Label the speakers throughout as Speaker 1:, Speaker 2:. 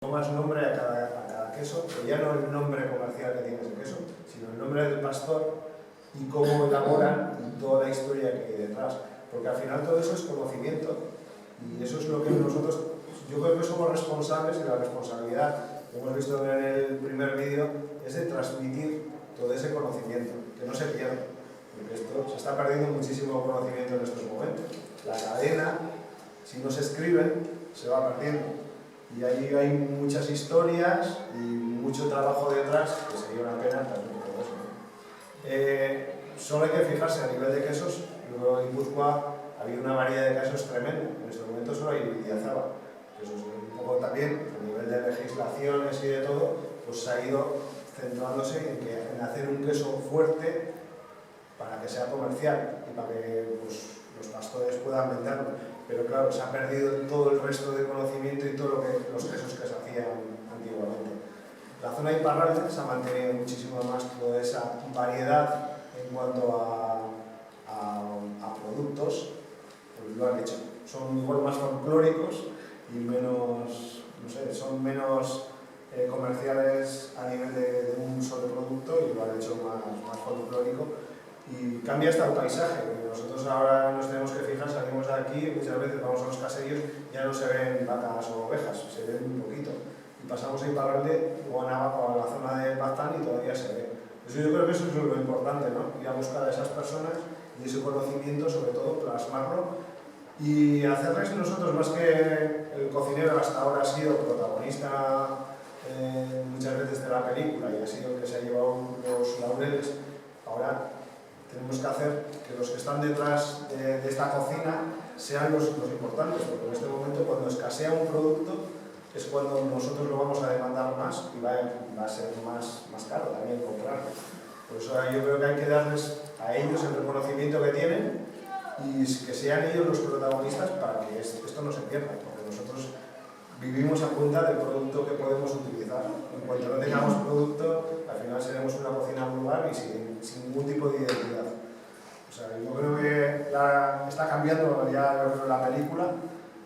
Speaker 1: más nombre a cada queso, pero ya no el nombre comercial que tiene ese queso, sino el nombre del pastor y cómo elaboran y toda la historia que hay detrás. Porque al final todo eso es conocimiento y eso es lo que nosotros, yo creo que somos responsables y la responsabilidad, que hemos visto en el primer vídeo, es de transmitir todo ese conocimiento, que no se pierda. Porque esto se está perdiendo muchísimo conocimiento en estos momentos. La cadena, si no se escriben, se va perdiendo. Y ahí hay muchas historias y mucho trabajo detrás, que sería una pena también todo eso, ¿no? Solo hay que fijarse a nivel de quesos. Luego en Guipúzcoa había una variedad de quesos tremenda. En este momento solo hay Idiazabal. Eso es un poco también, a nivel de legislaciones y de todo, pues se ha ido centrándose en hacer un queso fuerte para que sea comercial y para que pues, los pastores puedan venderlo. Pero claro, se ha perdido todo el resto de conocimiento y todo los quesos que se hacían antiguamente. La zona de Iparralde se ha mantenido muchísimo más toda esa variedad en cuanto a productos, pues lo han hecho. Son igual más folclóricos y menos, no sé, son menos comerciales a nivel de un solo producto y lo han hecho más folclórico. Y cambia hasta el paisaje, porque nosotros ahora nos tenemos que fijar, salimos de aquí y muchas veces vamos a los caseríos, ya no se ven vacas o ovejas, se ven un poquito. Y pasamos a Iparralde o a la zona de Baztán y todavía se ve. Eso yo creo que eso es lo importante, ¿no? Ir a buscar a esas personas y ese conocimiento, sobre todo, plasmarlo y hacerles nosotros, más que el cocinero hasta ahora ha sido protagonista muchas veces de la película y ha sido el que se ha llevado los laureles, ahora tenemos que hacer que los que están detrás de esta cocina sean los importantes, porque en este momento cuando escasea un producto es cuando nosotros lo vamos a demandar más y va a ser más caro también comprarlo. Por eso yo creo que hay que darles a ellos el reconocimiento que tienen y que sean ellos los protagonistas para que esto no se pierda, porque nosotros vivimos a cuenta del producto que podemos utilizar. En cuanto no tengamos producto, al final seremos una cocina vulgar y sin ningún tipo de identidad. O sea, yo creo que está cambiando ya la película,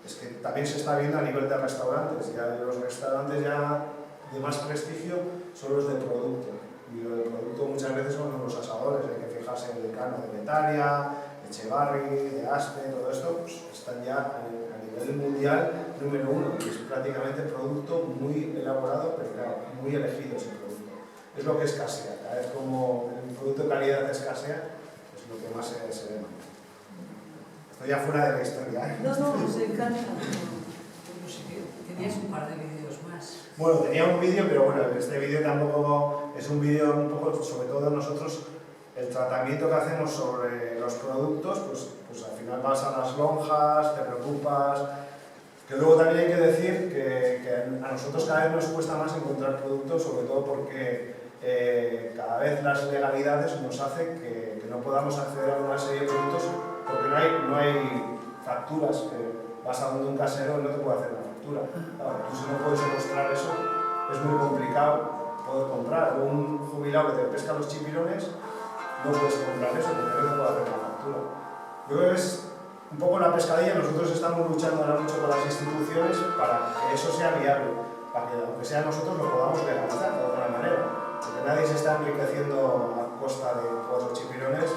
Speaker 1: es que también se está viendo a nivel de restaurantes. Ya los restaurantes ya de más prestigio son los de producto. Y lo de producto muchas veces son los asadores, hay que fijarse en el Decano de Betaria, de Echevarri, de Aspe, todo esto, pues están ya a nivel mundial número 1, y es prácticamente producto muy elaborado, pero claro, muy elegido ese producto. Es lo que escasea, cada vez como el producto de calidad escasea, es lo que más se demanda. Estoy ya fuera de la historia, ¿eh?
Speaker 2: No, nos encanta. No sé qué, tenías un par de vídeos más.
Speaker 1: Bueno, tenía un vídeo, pero bueno, este vídeo tampoco es un vídeo un poco, sobre todo nosotros, el tratamiento que hacemos sobre los productos, pues al final vas a las lonjas, te preocupas. Que luego también hay que decir que a nosotros cada vez nos cuesta más encontrar productos, sobre todo porque cada vez las legalidades nos hacen que no podamos acceder a una serie de productos porque no hay facturas. Vas a donde un casero y no te puede hacer una factura. Claro, tú si no puedes demostrar eso, es muy complicado poder comprar. O un jubilado que te pesca los chipirones, no puedes comprar eso porque no te puede hacer una factura. Yo creo que es un poco la pescadilla. Nosotros estamos luchando ahora mucho con las instituciones para que eso sea viable, para que aunque sea nosotros lo podamos legalizar de alguna manera, porque nadie se está enriqueciendo a costa de 4 chipirones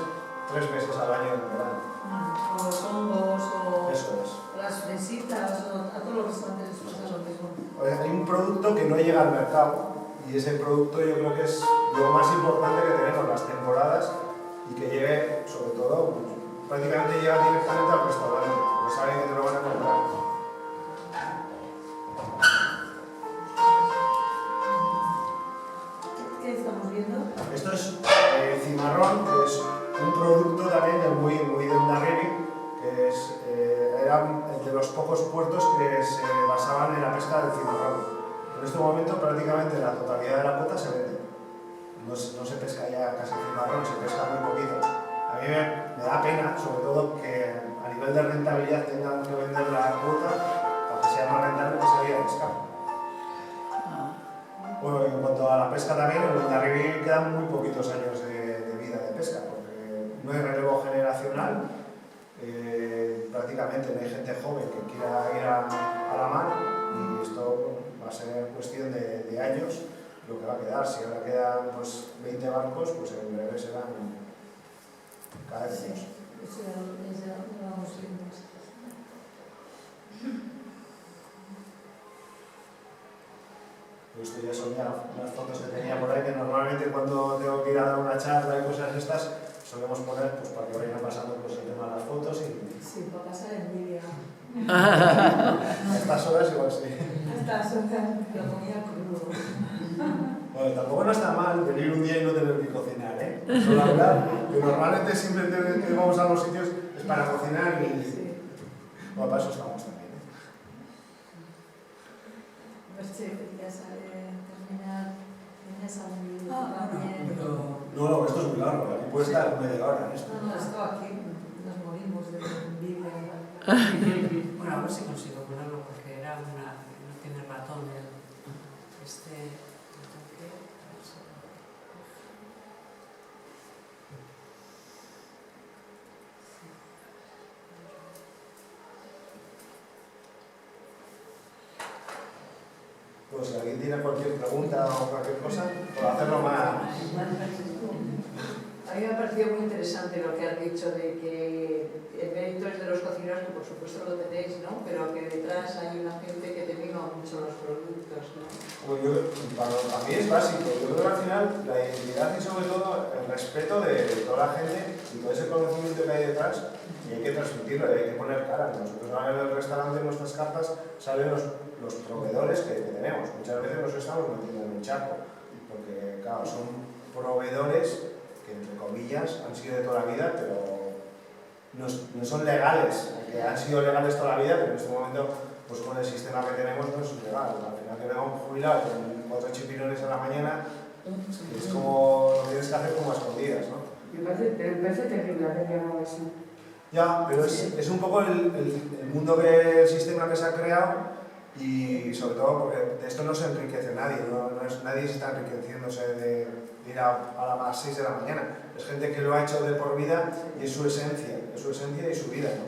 Speaker 1: 3 meses al año en verano.
Speaker 2: O los hongos, o
Speaker 1: eso es.
Speaker 2: las fresitas, o a todos los restaurantes les pasa lo mismo.
Speaker 1: Hay un producto que no llega al mercado y ese producto yo creo que es lo más importante que tenemos las temporadas y que llegue, sobre todo, prácticamente llega directamente al restaurante, porque saben que te lo van a comprar.
Speaker 2: ¿Qué estamos viendo?
Speaker 1: Esto es cimarrón, que es un producto también muy de Hondarribia, que era de los pocos puertos que se basaban en la pesca del cimarrón. En este momento prácticamente la totalidad de la cuota se vende. No se pesca ya casi cimarrón, se pesca muy poquito. A mí me da pena, sobre todo, que a nivel de rentabilidad tengan que vender la cuota para que sea más rentable que salir a pescar. Bueno, en cuanto a la pesca también, en Hondarribia quedan muy poquitos años de vida de pesca, porque no hay relevo generacional, prácticamente no hay gente joven que quiera ir a la mar y esto va a ser cuestión de años lo que va a quedar. Si ahora quedan pues 20 barcos, pues en breve serán cada vez menos.
Speaker 3: Eso ya lo vamos viendo.
Speaker 1: Esto ya son las fotos que tenía por ahí, que normalmente cuando tengo que ir a dar una charla y cosas estas, solemos poner pues, para que vayan pasando pues, el tema de las fotos y
Speaker 3: Sí, para pasar envidia.
Speaker 1: a estas horas igual sí.
Speaker 3: Estas horas lo comía crudo.
Speaker 1: Bueno, tampoco no está mal venir un día y no tener que cocinar, ¿eh? Solo hablar, que normalmente siempre que vamos a los sitios es para cocinar y...
Speaker 3: Sí.
Speaker 1: Bueno, para eso estamos también, ¿eh?
Speaker 3: Pues che, querías terminar, tenías algún minuto
Speaker 2: Bueno,
Speaker 3: también.
Speaker 2: pero
Speaker 1: No, esto es muy largo, aquí puede estar media hora en esto.
Speaker 3: No, esto aquí nos morimos de envidia.
Speaker 2: bueno, a ver si consigo ponerlo porque era una... no tiene ratón este... entonces, a ver si-
Speaker 1: Pues si alguien tiene cualquier pregunta o cualquier cosa, por hacerlo más...
Speaker 4: A mí me ha parecido muy interesante lo que has dicho de que el mérito es de los cocineros, que por supuesto lo tenéis, ¿no? Pero que detrás hay una gente que te mima mucho los productos, ¿no?
Speaker 1: Pues para mí es básico. Yo creo que al final la identidad y sobre todo el respeto de toda la gente y todo ese conocimiento que hay detrás, y hay que transmitirlo, y hay que poner cara. Nosotros ahora en el restaurante, en nuestras cartas, salen los proveedores que tenemos. Muchas veces nos estamos metiendo en un charco, porque claro, son proveedores que entre comillas han sido de toda la vida, pero no son legales, que han sido legales toda la vida, pero en este momento, pues con el sistema que tenemos no es legal. Al final que venga un jubilado con 4 chipirones a la mañana, es como lo tienes que hacer como a escondidas, ¿no?
Speaker 5: Me parece terrible haber llegado a eso.
Speaker 1: Ya, pero es un poco el mundo el sistema que se ha creado y sobre todo porque de esto no se enriquece nadie, nadie se está enriqueciéndose de ir a las 6 de la mañana. Es gente que lo ha hecho de por vida y es su esencia y su vida, ¿no?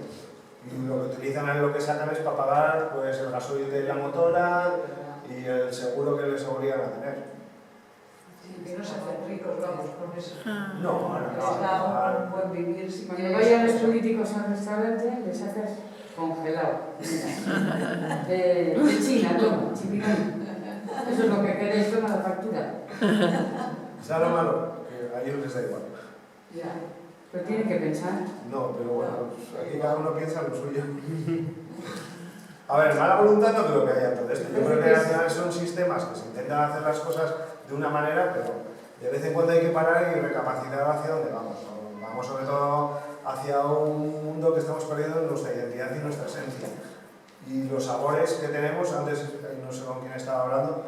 Speaker 1: Y lo que utilizan es lo que sacan es para pagar pues, el gasoil de la motora y el seguro que les obligan a tener.
Speaker 4: Que no se hacen ricos, vamos, con eso.
Speaker 1: No,
Speaker 4: Les da un buen vivir si
Speaker 5: Cuando
Speaker 4: quieres.
Speaker 5: vayan los políticos al restaurante, les sacas congelado. De China, toma, chipirón. Eso es lo que queréis, toma la factura.
Speaker 1: ¿Sabes lo malo? Que a ellos les da igual.
Speaker 5: Ya. Pero tiene que pensar.
Speaker 1: No, pero bueno, pues aquí cada uno piensa lo suyo. A ver, mala voluntad no creo que haya todo esto. Yo creo que al final son sistemas que se intentan hacer las cosas de una manera, pero de vez en cuando hay que parar y recapacitar hacia dónde vamos, ¿no? Vamos sobre todo hacia un mundo que estamos perdiendo en nuestra identidad y nuestra esencia. Y los sabores que tenemos, antes no sé con quién estaba hablando,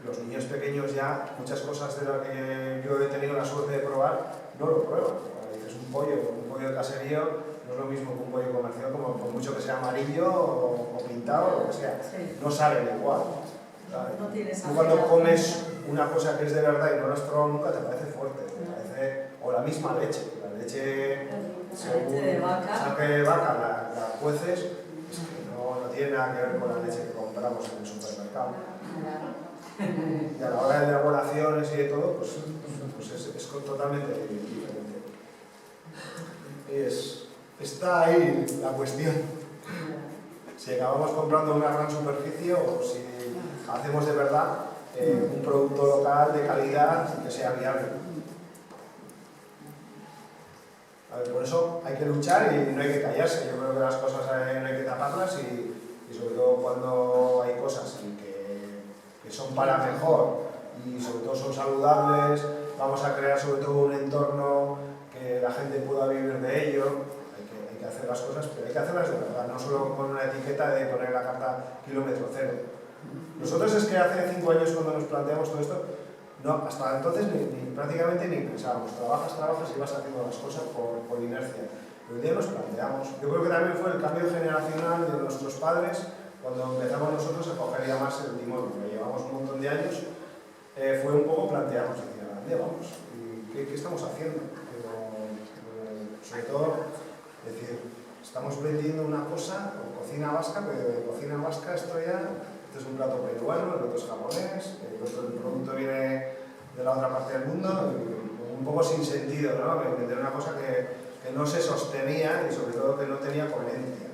Speaker 1: los niños pequeños ya, muchas cosas de las que yo he tenido la suerte de probar, no lo prueban. Dices un pollo de caserío, no es lo mismo que un pollo comercial, como por mucho que sea amarillo o pintado o lo que sea.
Speaker 3: Sí.
Speaker 1: No saben igual.
Speaker 3: No tienes
Speaker 1: Tú cuando comes una cosa que es de verdad y no la has probado nunca, te parece fuerte, te parece... O la misma leche. La leche, según
Speaker 3: de vaca.
Speaker 1: saque de vaca la cueces, es que no tiene nada que ver con la leche que compramos en el supermercado. Y a la hora de elaboraciones y de todo, pues es totalmente diferente. Está ahí la cuestión. Si acabamos comprando una gran superficie o si hacemos de verdad un producto local de calidad que sea viable. A ver, por eso hay que luchar y no hay que callarse. Yo creo que las cosas no hay que taparlas y sobre todo cuando hay cosas que son para mejor y sobre todo son saludables, vamos a crear sobre todo un entorno que la gente pueda vivir de ello. Hay que hacer las cosas, pero hay que hacerlas de verdad, no solo con una etiqueta de poner la carta kilómetro cero. Nosotros es que hace 5 años cuando nos planteamos todo esto, no, hasta entonces prácticamente ni pensábamos, trabajas y vas haciendo las cosas por inercia. Pero un día nos planteamos, yo creo que también fue el cambio generacional de nuestros padres, cuando empezamos nosotros a coger ya más el timón, porque llevamos un montón de años, fue un poco plantearnos, decir, ¿a dónde vamos? ¿Qué estamos haciendo? Pero, sobre todo, decir, estamos vendiendo una cosa, cocina vasca, pero de cocina vasca esto ya Este es un plato peruano, el otro es japonés, el producto viene de la otra parte del mundo, y un poco sin sentido, ¿no? Vender una cosa que no se sostenía y sobre todo que no tenía coherencia.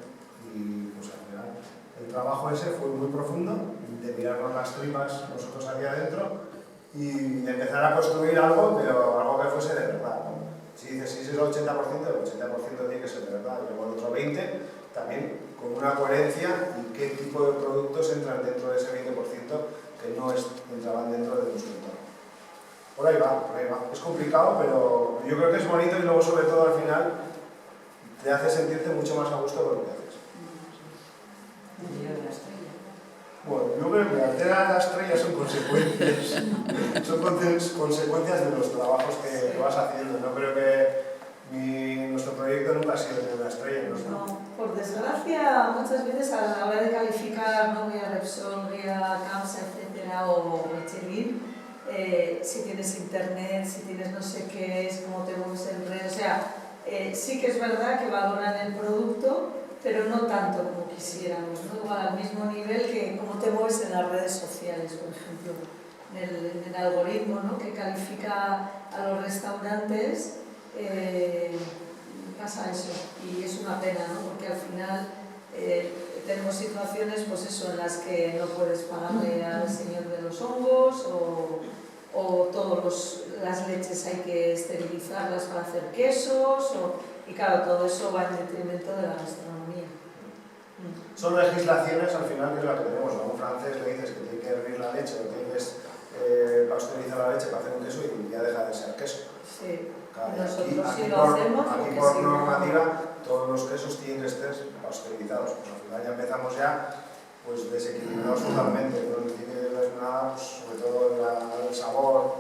Speaker 1: Y pues al final el trabajo ese fue muy profundo, de mirarnos las tripas nosotros aquí adentro y de empezar a construir algo, pero algo que fuese de verdad, ¿no? Si dices, si es el 80%, el 80% tiene que ser de verdad, y luego el otro 20% también con una coherencia y qué tipo de productos entran dentro de ese 20% que no entraban dentro de nuestro entorno. Por ahí va, por ahí va. Es complicado, pero yo creo que es bonito y luego sobre todo al final te hace sentirte mucho más a gusto con lo que haces.
Speaker 2: El día de la estrella.
Speaker 1: Bueno, yo creo que la antena de la estrella son consecuencias, consecuencias de los trabajos que vas haciendo. No creo que nuestro proyecto nunca ha sido tener una estrella.
Speaker 3: No, por desgracia, muchas veces a la hora de calificar, ¿no? Guía Repsol, guía CAMSA, etcétera, o Michelin, si tienes internet, si tienes no sé qué es, cómo te mueves en red, o sea, sí que es verdad que valoran el producto, pero no tanto como quisiéramos, ¿no? Igual al mismo nivel que cómo te mueves en las redes sociales, por ejemplo, en el algoritmo, ¿no? Que califica a los restaurantes. Pasa eso y es una pena, ¿no? Porque al final tenemos situaciones, pues eso, en las que no puedes pagarle al señor de los hongos o todas las leches hay que esterilizarlas para hacer quesos y claro, todo eso va en detrimento de la gastronomía.
Speaker 1: Son legislaciones al final que es la que tenemos. A un francés le dices que tiene que hervir la leche o tienes pasteurizar la leche para hacer un queso y ya deja de ser queso.
Speaker 3: Sí.
Speaker 1: Claro,
Speaker 3: Nosotros
Speaker 1: aquí
Speaker 3: sí lo hacemos
Speaker 1: aquí
Speaker 3: porque
Speaker 1: por
Speaker 3: si
Speaker 1: normativa todos los quesos tienen que estar pasteurizados. Pues al final ya empezamos ya pues desequilibrados totalmente. No tiene nada, pues, sobre todo el sabor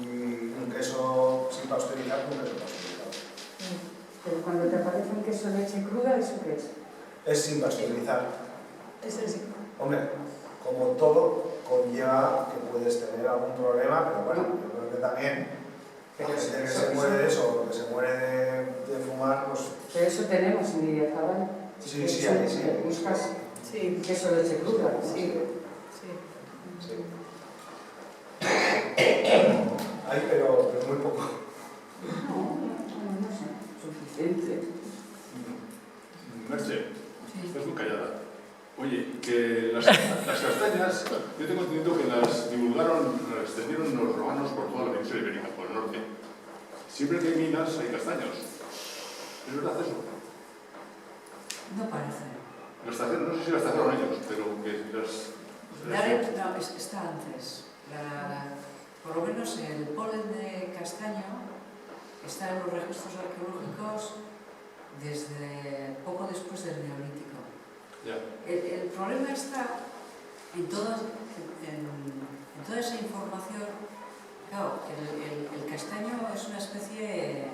Speaker 1: y un queso sin pasteurizar que un queso pasteurizado.
Speaker 5: Pero cuando te aparece un queso leche cruda, ¿eso qué es?
Speaker 1: Es sin pasteurizar.
Speaker 3: Ese sí.
Speaker 1: Hombre, como todo conlleva que puedes tener algún problema, pero bueno, yo creo que también la gente que se muere de eso, o que se muere de fumar, pues...
Speaker 5: Pero eso tenemos en Idiazabal.
Speaker 1: Sí, sí, hay, sí.
Speaker 5: Buscas
Speaker 3: Sí.
Speaker 5: queso leche cruda.
Speaker 3: Sí.
Speaker 1: Sí. Hay, pero muy poco.
Speaker 5: No sé, suficiente.
Speaker 6: Merche, estás muy callada. Oye, que las castañas, yo tengo entendido que las divulgaron, las extendieron los romanos por toda la península ibérica, por el norte. Siempre que hay minas hay castaños. ¿Es verdad eso?
Speaker 2: No parece.
Speaker 6: No sé si las trajeron ellos, pero que las...
Speaker 2: No, está antes. Por lo menos el polen de castaño está en los registros arqueológicos desde poco después del Neolítico.
Speaker 6: Ya.
Speaker 2: El problema está en toda esa información. Claro, el castaño es una especie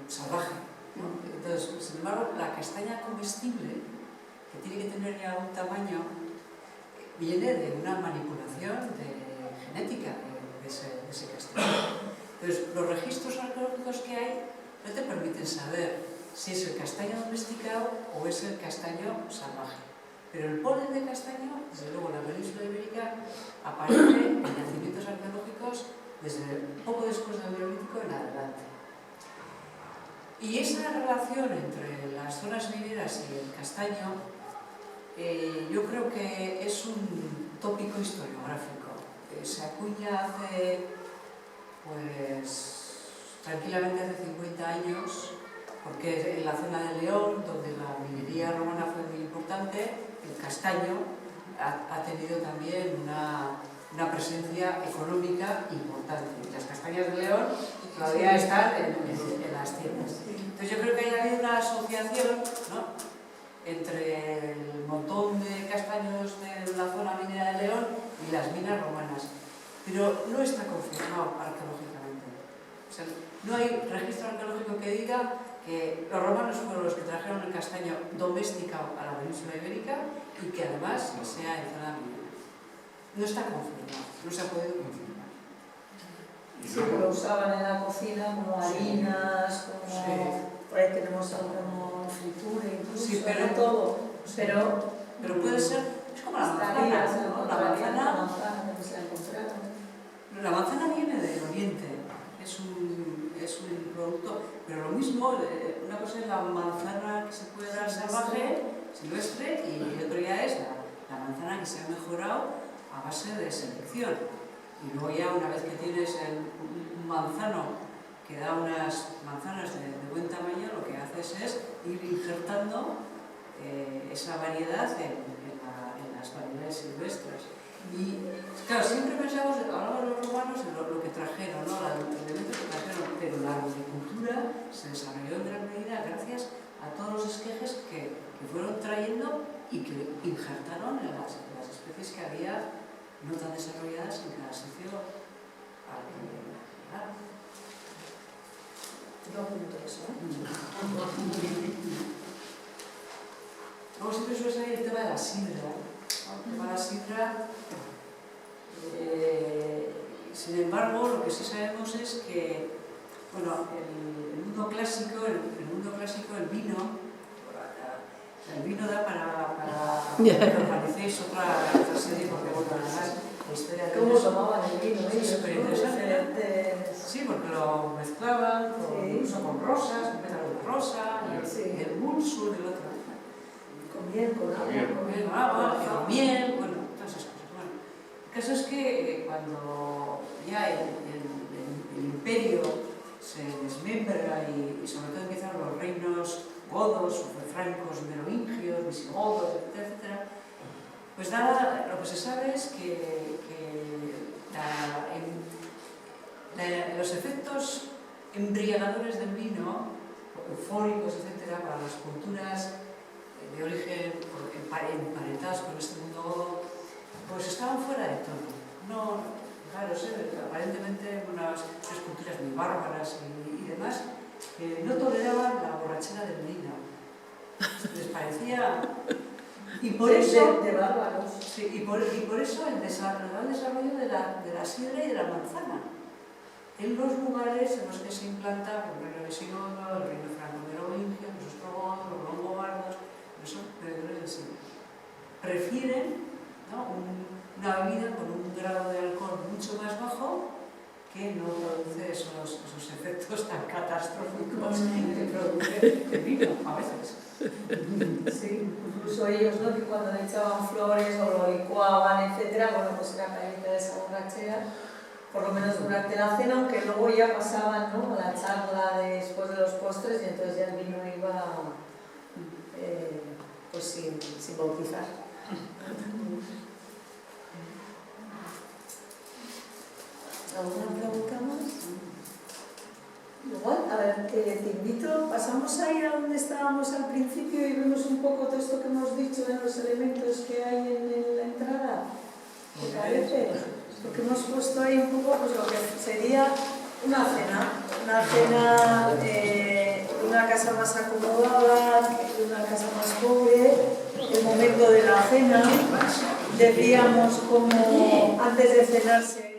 Speaker 2: salvaje, ¿no? Entonces, sin embargo, la castaña comestible, que tiene que tener ya un tamaño, viene de una manipulación genética de ese castaño. Entonces, los registros arqueológicos que hay no te permiten saber si es el castaño domesticado o es el castaño salvaje. Pero el polen de castaño, desde luego en la península ibérica, aparece en yacimientos arqueológicos desde poco después del Neolítico en adelante. Y esa relación entre las zonas mineras y el castaño, yo creo que es un tópico historiográfico. Se acuña hace, pues, tranquilamente hace 50 años, porque en la zona de León, donde la minería romana fue muy importante, el castaño ha tenido también una presencia económica importante. Las castañas de León todavía están en las tiendas. Entonces yo creo que ha habido una asociación, ¿no?, entre el montón de castaños de la zona minera de León y las minas romanas. Pero no está confirmado arqueológicamente. O sea, no hay registro arqueológico que diga que los romanos fueron los que trajeron el castaño domesticado a la península ibérica y que además sea en zona minera. No está confirmado, no se ha podido confirmar.
Speaker 3: Sí, que lo usaban en la cocina como harinas, como...
Speaker 2: Sí.
Speaker 3: Por ahí tenemos alguna fritura incluso,
Speaker 2: Sí, pero
Speaker 3: no todo. Pero
Speaker 2: puede ser, es como la
Speaker 3: Estaría, se lo
Speaker 2: manzana, ¿no?
Speaker 3: encontraría, la manzana, que se la encontraron.
Speaker 2: La manzana viene del oriente, es un producto, pero lo mismo, una cosa es la manzana que se puede dar salvaje, silvestre, y otro ya es la manzana que se ha mejorado a base de selección. Y luego ya una vez que tienes un manzano que da unas manzanas de buen tamaño, lo que haces es ir injertando esa variedad en las variedades silvestres. Y claro, siempre pensamos, hablamos de los romanos en lo que trajeron, ¿no? Los elementos que trajeron, pero la agricultura se desarrolló en gran medida gracias a todos los esquejes que fueron trayendo y que injertaron en las especies que había no tan desarrolladas en cada sitio al que llegar.
Speaker 3: Yo apunto eso, ¿eh?
Speaker 2: Luego siempre suele salir el tema de la sidra. El tema de la sidra, sin embargo, lo que sí sabemos es que, bueno, el mundo clásico, el vino da para que organicéis otra serie, porque bueno, además la historia de
Speaker 3: ¿Cómo tomaban el vino?
Speaker 2: Sí,
Speaker 3: ellos,
Speaker 2: súper
Speaker 3: ¿no?
Speaker 2: interesante. Sí, porque lo mezclaban incluso con rosas, con pétalos de rosa, y el mulso y el otro.
Speaker 3: Con miel, con agua.
Speaker 2: Con agua, con miel, bueno, todas esas cosas. Bueno, el caso es que cuando ya el imperio se desmembra y sobre todo empiezan los reinos godos, francos, merovingios, visigodos, etcétera, pues nada, lo que se sabe es que los efectos embriagadores del vino, eufóricos, etcétera, para las culturas de origen emparentadas con este mundo godo, pues estaban fuera de tono. No, claro, aparentemente unas culturas muy bárbaras y demás, no toleraban la borrachera del vino. Les parecía... Y por eso...
Speaker 3: De bárbaros.
Speaker 2: Sí, y por eso el desarrollo de la sidra y de la manzana. En los lugares en los que se implanta el reino visigodo, el reino franco-merovingio, los ostrogodos, los longobardos, los bebedores de sidra. Prefieren, ¿no?, una bebida con un grado de alcohol mucho más bajo que no produce esos efectos tan catastróficos que produce el vino, a veces.
Speaker 3: Sí, incluso ellos, ¿no?, que cuando le echaban flores o lo licuaban, etcétera, bueno, pues era para evitar esa borrachera, por lo menos durante la cena, aunque luego ya pasaban, ¿no?, a la charla después de los postres y entonces ya el vino iba pues sin bautizar. ¿Alguna pregunta más? Igual, a ver, te invito, pasamos a ir a donde estábamos al principio y vemos un poco todo esto que hemos dicho de los elementos que hay en la entrada. ¿Te parece? Porque hemos puesto ahí un poco pues, lo que sería una cena de una casa más acomodada, de una casa más pobre, el momento de la cena, decíamos como antes de cenarse